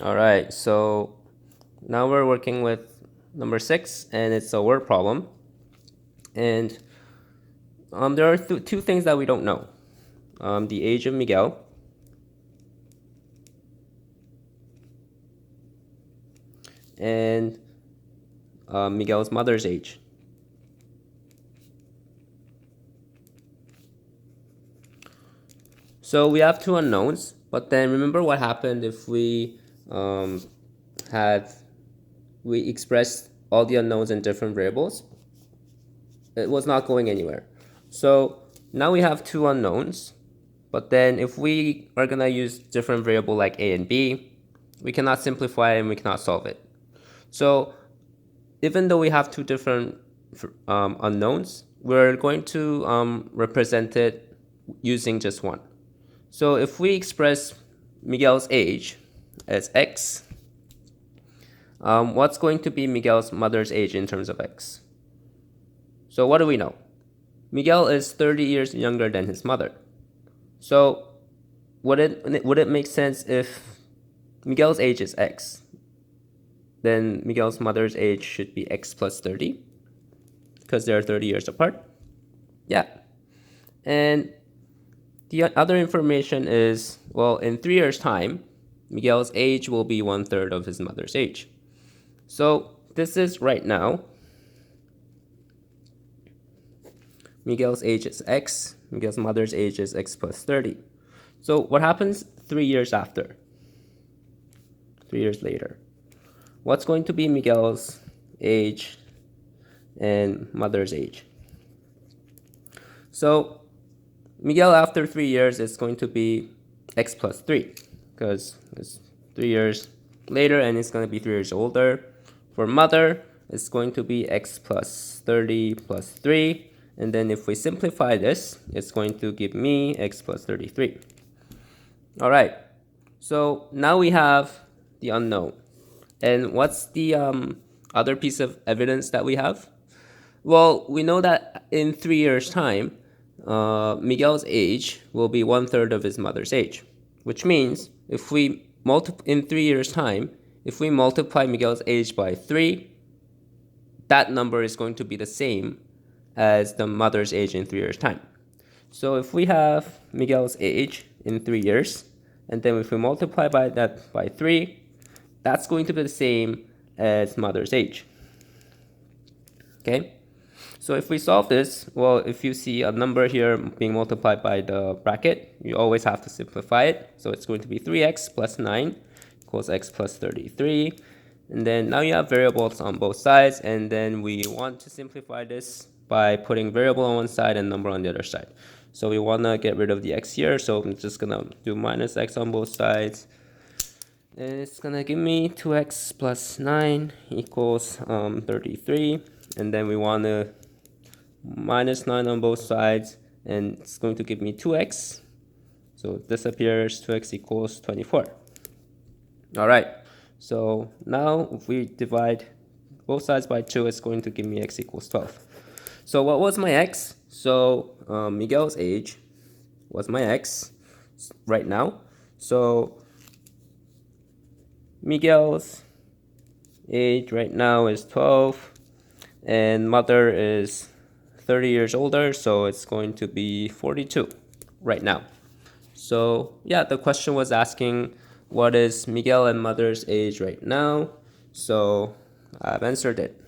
All right, so now we're working with number 6, and it's a word problem. And there are two things that we don't know. The age of Miguel, and Miguel's mother's age. So we have two unknowns, but then remember what happened if we we expressed all the unknowns in different variables? It was not going anywhere. So now we have two unknowns, but then if we are gonna use different variable like a and b, we cannot simplify it and we cannot solve it. So even though we have two different unknowns, we're going to represent it using just one. So if we express Miguel's age as x, what's going to be Miguel's mother's age in terms of x? So what do we know? Miguel is 30 years younger than his mother. So would it make sense if Miguel's age is x, then Miguel's mother's age should be x plus 30 because they're 30 years apart? Yeah. And the other information is, well, in 3 years' time, Miguel's age will be 1/3 of his mother's age. So this is right now. Miguel's age is x, Miguel's mother's age is x plus 30. So what happens 3 years after? 3 years later. What's going to be Miguel's age and mother's age? So Miguel after 3 years is going to be x plus 3 because it's 3 years later and it's going to be 3 years older. For mother, it's going to be x plus 30 plus 3. And then if we simplify this, it's going to give me x plus 33. All right, so now we have the unknown. And what's the other piece of evidence that we have? Well, we know that in 3 years' time, Miguel's age will be 1/3 of his mother's age, which means if we in 3 years' time, if we multiply Miguel's age by 3, that number is going to be the same as the mother's age in 3 years' time. So if we have Miguel's age in 3 years, and then if we multiply by that by 3, that's going to be the same as mother's age. Okay? So if we solve this, well, if you see a number here being multiplied by the bracket, you always have to simplify it. So it's going to be 3x plus 9 equals x plus 33. And then now you have variables on both sides, and then we want to simplify this by putting variable on one side and number on the other side. So we want to get rid of the x here, so I'm just going to do minus x on both sides. And it's going to give me 2x plus 9 equals 33. And then we want to minus 9 on both sides, and it's going to give me 2x. So it disappears, 2x equals 24. All right, so now if we divide both sides by 2, it's going to give me x equals 12. So what was my x? So Miguel's age was my x right now. So Miguel's age right now is 12, and mother is 30 years older, so it's going to be 42 right now. So yeah, the question was asking what is Miguel and mother's age right now. So I've answered it.